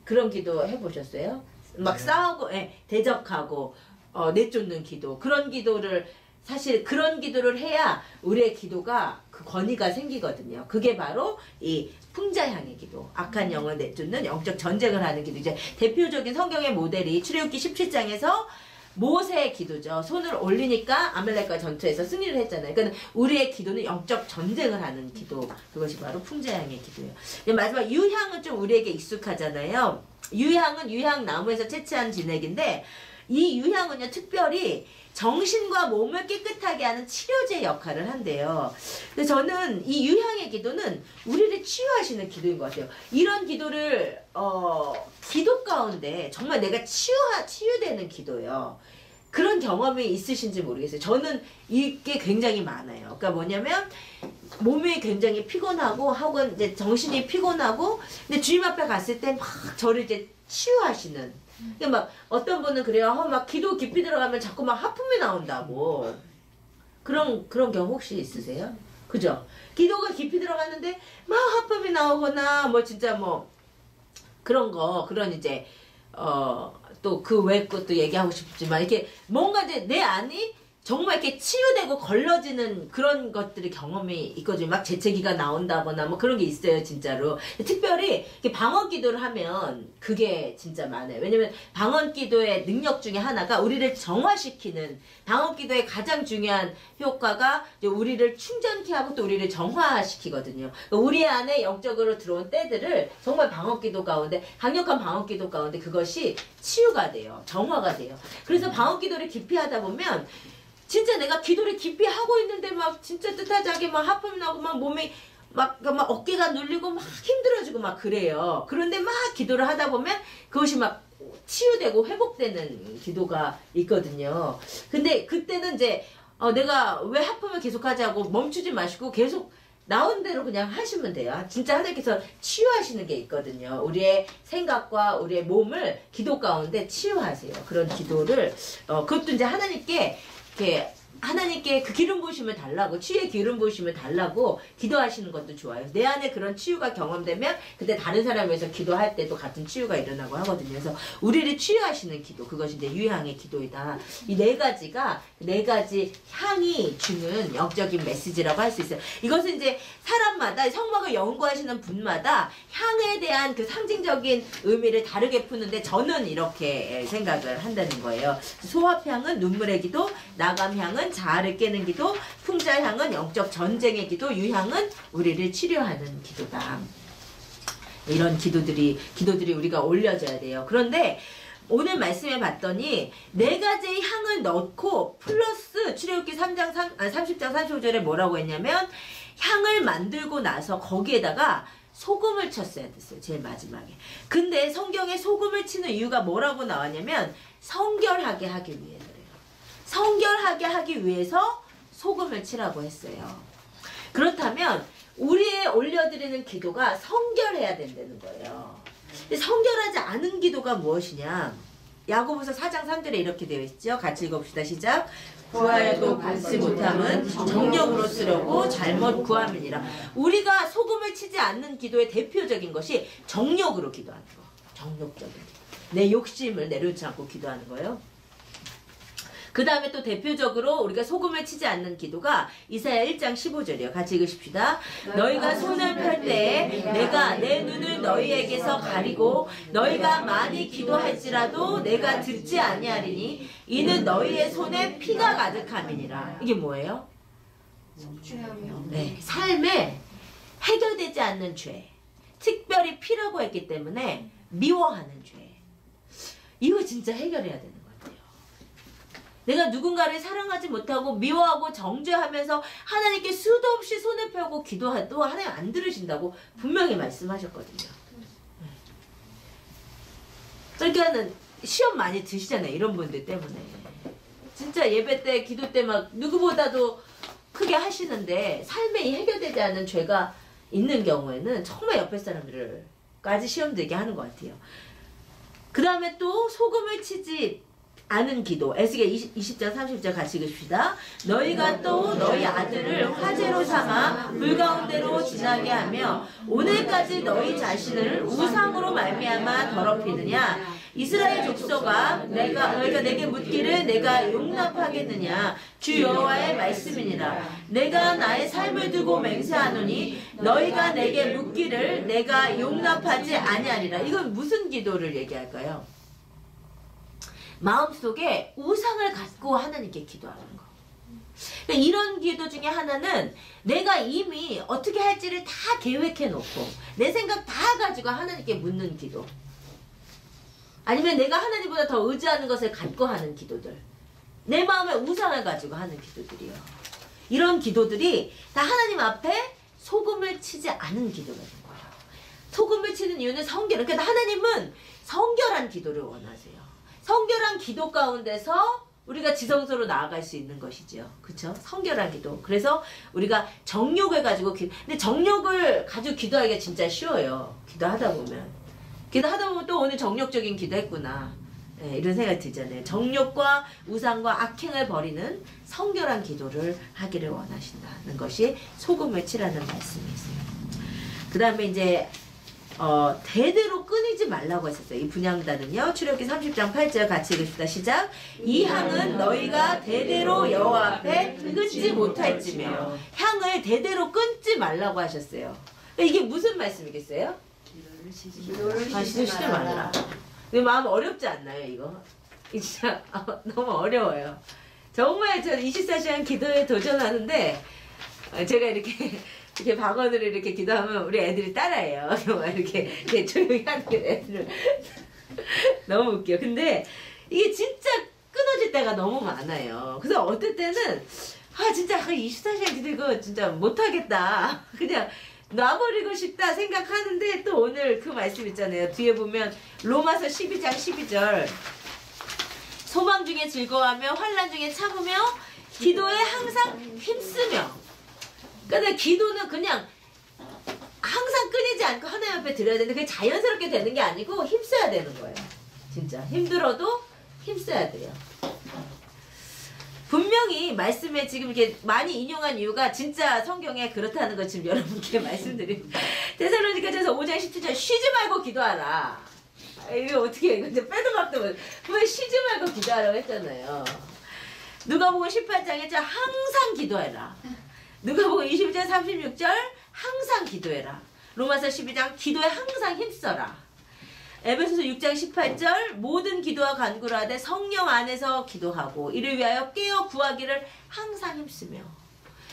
그런 기도 해보셨어요? 막 싸우고, 대적하고, 내쫓는 기도, 그런 기도를 사실 그런 기도를 해야 우리의 기도가 그 권위가 생기거든요. 그게 바로 이 풍자향의 기도, 악한 영을 내쫓는 영적 전쟁을 하는 기도. 이제 대표적인 성경의 모델이 출애굽기 17장에서 모세의 기도죠. 손을 올리니까 아말렉과 전투에서 승리를 했잖아요. 그러니까 우리의 기도는 영적 전쟁을 하는 기도, 그것이 바로 풍자향의 기도예요. 마지막 유향은 좀 우리에게 익숙하잖아요. 유향은 유향나무에서 채취한 진액인데 이 유향은요 특별히 정신과 몸을 깨끗하게 하는 치료제 역할을 한대요. 그래서 저는 이 유향의 기도는 우리를 치유하시는 기도인 것 같아요. 이런 기도를 기도 가운데 정말 내가 치유되는 기도예요. 그런 경험이 있으신지 모르겠어요. 저는 이게 굉장히 많아요. 그러니까 뭐냐면 몸이 굉장히 피곤하고 혹은 이제 정신이 피곤하고 근데 주님 앞에 갔을 때 막 저를 이제 치유하시는. 그러니까 막 어떤 분은 그래요. 막 기도 깊이 들어가면 자꾸 막 하품이 나온다고. 그런 경험 혹시 있으세요? 그죠? 기도가 깊이 들어갔는데 막 하품이 나오거나 뭐 진짜 뭐 그런 이제 또 그 외 것도 얘기하고 싶지만 이렇게 뭔가 이제 내 안이 정말 이렇게 치유되고 걸러지는 그런 것들이 경험이 있거든요. 막 재채기가 나온다거나 뭐 그런 게 있어요, 진짜로. 특별히 이렇게 방언 기도를 하면 그게 진짜 많아요. 왜냐면 방언 기도의 능력 중에 하나가 우리를 정화시키는, 방언 기도의 가장 중요한 효과가 우리를 충전케 하고 또 우리를 정화시키거든요. 우리 안에 영적으로 들어온 때들을 정말 방언 기도 가운데, 강력한 방언 기도 가운데 그것이 치유가 돼요. 정화가 돼요. 그래서 방언 기도를 깊이 하다 보면 진짜 내가 기도를 깊이 하고 있는데 막 진짜 뜻하지 않게 막 하품이 나고 막 몸이 막 어깨가 눌리고 막 힘들어지고 막 그래요. 그런데 막 기도를 하다 보면 그것이 막 치유되고 회복되는 기도가 있거든요. 근데 그때는 이제 내가 왜 하품을 계속하지 하고 멈추지 마시고 계속 나온 대로 그냥 하시면 돼요. 진짜 하나님께서 치유하시는 게 있거든요. 우리의 생각과 우리의 몸을 기도 가운데 치유하세요. 그런 기도를 그것도 이제 하나님께 그 기름 부으심을 달라고, 치유의 기름 부으심을 달라고 기도하시는 것도 좋아요. 내 안에 그런 치유가 경험되면 그때 다른 사람을 위해서 기도할 때도 같은 치유가 일어나고 하거든요. 그래서 우리를 치유하시는 기도, 그것이 이제 유향의 기도이다. 이 네 가지 향이 주는 영적인 메시지라고 할 수 있어요. 이것은 이제 사람마다, 성막을 연구하시는 분마다 향에 대한 그 상징적인 의미를 다르게 푸는데 저는 이렇게 생각을 한다는 거예요. 소합향은 눈물의 기도, 나감향은 자아를 깨는 기도, 풍자향은 영적 전쟁의 기도, 유향은 우리를 치료하는 기도다. 이런 기도들이 우리가 올려져야 돼요. 그런데 오늘 말씀에 봤더니 네 가지의 향을 넣고 플러스 출애굽기 30장 35절에 뭐라고 했냐면 향을 만들고 나서 거기에다가 소금을 쳤어야 됐어요. 제일 마지막에. 근데 성경에 소금을 치는 이유가 뭐라고 나왔냐면 성결하게 하기 위해서. 성결하게 하기 위해서 소금을 치라고 했어요. 그렇다면 우리의 올려드리는 기도가 성결해야 된다는 거예요. 성결하지 않은 기도가 무엇이냐? 야고보서 4장 3절에 이렇게 되어 있죠. 같이 읽어봅시다. 시작. 구하여도 받지 못함은 정력으로 쓰려고 잘못 구함이니라. 우리가 소금을 치지 않는 기도의 대표적인 것이 정력으로 기도하는 거. 정욕적인 기도. 내 욕심을 내려놓지 않고 기도하는 거예요. 그 다음에 또 대표적으로 우리가 소금을 치지 않는 기도가 이사야 1장 15절이에요. 같이 읽으십시다. 너희가 손을 펼 때에 내가 내 눈을 너희에게서 가리고 너희가 많이 기도할지라도 내가 듣지 아니하리니 이는 너희의 손에 피가 가득함이니라. 이게 뭐예요? 네, 삶에 해결되지 않는 죄, 특별히 피라고 했기 때문에 미워하는 죄. 이거 진짜 해결해야 되는 거예요. 내가 누군가를 사랑하지 못하고 미워하고 정죄하면서 하나님께 수도 없이 손을 펴고 기도해도 하나님 안 들으신다고 분명히 말씀하셨거든요. 그러니까는 시험 많이 드시잖아요. 이런 분들 때문에. 진짜 예배 때 기도 때 막 누구보다도 크게 하시는데 삶에 이 해결되지 않은 죄가 있는 경우에는 정말 옆에 사람들까지 시험 들게 하는 것 같아요. 그 다음에 또 소금을 치지 않은 기도. 에스겔 20장 30절 같이 읽읍시다. 너희가 또 너희 아들을 화제로 삼아 불 가운데로 지나게 하며 오늘까지 너희 자신을 우상으로 말미암아 더럽히느냐. 이스라엘 족속아 너희가 내게 묻기를 내가 용납하겠느냐. 주 여호와의 말씀이니라. 내가 나의 삶을 두고 맹세하노니 너희가 내게 묻기를 내가 용납하지 아니하리라. 이건 무슨 기도를 얘기할까요? 마음속에 우상을 갖고 하나님께 기도하는 거. 그러니까 이런 기도 중에 하나는 내가 이미 어떻게 할지를 다 계획해 놓고 내 생각 다 가지고 하나님께 묻는 기도. 아니면 내가 하나님보다 더 의지하는 것을 갖고 하는 기도들. 내 마음에 우상을 가지고 하는 기도들이요. 이런 기도들이 다 하나님 앞에 소금을 치지 않은 기도가 된 거예요. 소금을 치는 이유는 성결. 그러니까 하나님은 성결한 기도를 원하세요. 성결한 기도 가운데서 우리가 지성소로 나아갈 수 있는 것이죠. 그렇죠? 성결한 기도. 그래서 우리가 정욕을 가지고 근데 정욕을 가지고 기도하기가 진짜 쉬워요. 기도하다 보면 또 오늘 정욕적인 기도했구나. 네, 이런 생각이 들잖아요. 정욕과 우상과 악행을 버리는 성결한 기도를 하기를 원하신다는 것이 소금을 치라는 말씀이세요. 그 다음에 이제 대대로 끊이지 말라고 했었어요. 이 분향단은요. 출애굽기 30장 8절 같이 읽읍시다. 시작. 이 향은 너희가 대대로 여호와 앞에 끊지 못할지며. 향을 대대로 끊지 말라고 하셨어요. 이게 무슨 말씀이겠어요? 기도를 쉬지 말라. 근데 마음 어렵지 않나요, 이거? 진짜 너무 어려워요. 정말 저 24시간 기도에 도전하는데 제가 이렇게 박언으로 이렇게 기도하면 우리 애들이 따라해요. 이렇게 조용히 하는 애들을. 너무 웃겨. 근데 이게 진짜 끊어질 때가 너무 많아요. 그래서 어떨 때는 진짜 24시간 기도 이거 진짜 못하겠다. 그냥 놔버리고 싶다 생각하는데 또 오늘 그 말씀 있잖아요. 뒤에 보면 로마서 12장 12절 소망 중에 즐거워하며 환난 중에 참으며 기도에 항상 힘쓰며. 그러니까 기도는 그냥 항상 끊이지 않고 하나님 앞에 드려야 되는데 그게 자연스럽게 되는 게 아니고 힘써야 되는 거예요. 진짜 힘들어도 힘써야 돼요. 분명히 말씀에 지금 이렇게 많이 인용한 이유가 진짜 성경에 그렇다는 거 지금 여러분께 말씀드립니다. 데살로니가전서 5장 17절 쉬지 말고 기도하라. 이거 어떻게 이거 이제 빼도 박도 못. 왜 쉬지 말고 기도하라고 했잖아요. 누가복음 18장 1절 항상 기도해라. 누가복음 22장 36절 항상 기도해라. 로마서 12장 기도에 항상 힘써라. 에베소서 6장 18절 모든 기도와 간구를 하되 성령 안에서 기도하고 이를 위하여 깨어 구하기를 항상 힘쓰며.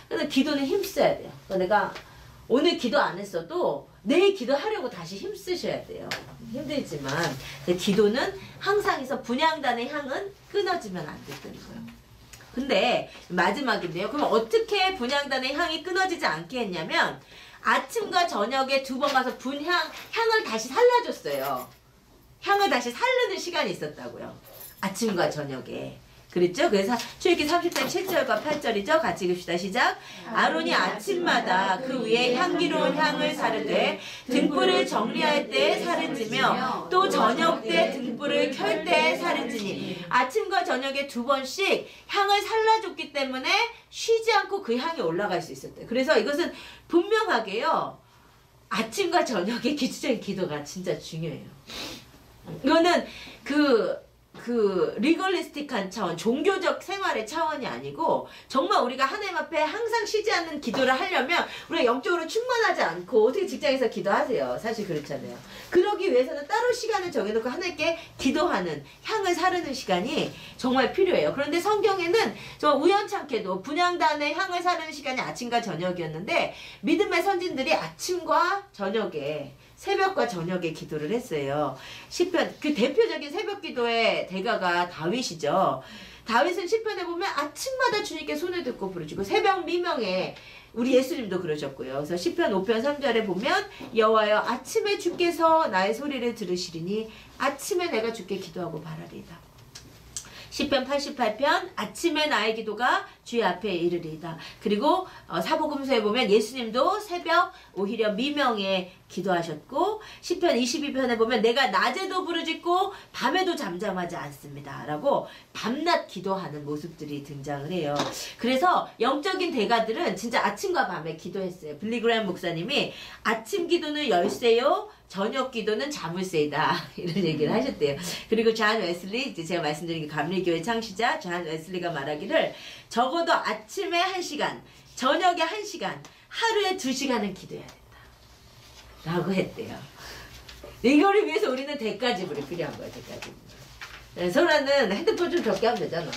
그래서 기도는 힘써야 돼요. 내가 오늘 기도 안 했어도 내일 기도하려고 다시 힘쓰셔야 돼요. 힘들지만 기도는 항상 해서 분향단의 향은 끊어지면 안 된다는 거예요. 근데 마지막인데요. 그럼 어떻게 분향단의 향이 끊어지지 않게 했냐면 아침과 저녁에 2번 가서 향을 다시 살려줬어요. 향을 다시 살르는 시간이 있었다고요. 아침과 저녁에. 그랬죠? 그래서 출애굽기 30장 7절과 8절이죠. 같이 읽읍시다. 시작. 아론이 아침마다 그 위에 향기로운 향을 사르되 등불을 정리할 때에 사르지며 또 저녁 때 등불을 켤 때에 사르지니. 아침과 저녁에 2번씩 향을 살라줬기 때문에 쉬지 않고 그 향이 올라갈 수 있었대요. 그래서 이것은 분명하게요. 아침과 저녁에 기초적인 기도가 진짜 중요해요. 이거는 리걸리스틱한 차원, 종교적 생활의 차원이 아니고 정말 우리가 하나님 앞에 항상 쉬지 않는 기도를 하려면 우리가 영적으로 충만하지 않고 어떻게 직장에서 기도하세요? 사실 그렇잖아요. 그러기 위해서는 따로 시간을 정해놓고 하나님께 기도하는 향을 사르는 시간이 정말 필요해요. 그런데 성경에는 정말 우연찮게도 분향단의 향을 사르는 시간이 아침과 저녁이었는데 믿음의 선진들이 아침과 저녁에 새벽과 저녁에 기도를 했어요. 시편 그 대표적인 새벽 기도의 대가가 다윗이죠. 다윗은 시편에 보면 아침마다 주님께 손을 듣고 부르시고 새벽 미명에 우리 예수님도 그러셨고요. 그래서 시편 5편 3절에 보면 여호와여 아침에 주께서 나의 소리를 들으시리니 아침에 내가 주께 기도하고 바라리이다. 시편 88편 아침에 나의 기도가 주의 앞에 이르리이다. 그리고 사복음서에 보면 예수님도 새벽 오히려 미명에 기도하셨고 시편 22편에 보면 내가 낮에도 부르짖고 밤에도 잠잠하지 않습니다. 라고 밤낮 기도하는 모습들이 등장을 해요. 그래서 영적인 대가들은 진짜 아침과 밤에 기도했어요. 빌리그레임 목사님이 아침 기도는 열쇠요 저녁 기도는 자물쇠이다 이런 얘기를 하셨대요. 그리고 잔 웨슬리 이제 제가 말씀드린 그 감리교회 창시자 잔 웨슬리가 말하기를 적어도 아침에 1시간 저녁에 1시간 하루에 2시간은 기도해야 된다 라고 했대요. 이거를 위해서 우리는 대가지불이 필요한 거야. 대가지불. 소라는 핸드폰 좀 적게 하면 되잖아.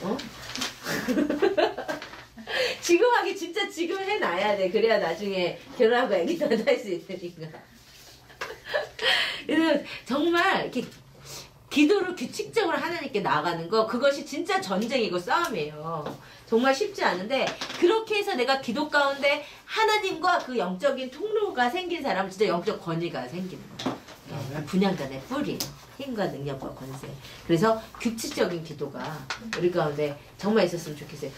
어? 지금 하기 진짜 지금 해놔야 돼. 그래야 나중에 결혼하고 애기도 할 수 있으니까. 그래서 정말 이렇게 기도를 규칙적으로 하나님께 나아가는 거 그것이 진짜 전쟁이고 싸움이에요. 정말 쉽지 않은데 그렇게 해서 내가 기도 가운데 하나님과 그 영적인 통로가 생긴 사람은 진짜 영적 권위가 생기는 거예요. 분양간의 뿔이에요. 힘과 능력과 권세. 그래서 규칙적인 기도가 우리 가운데 정말 있었으면 좋겠어요.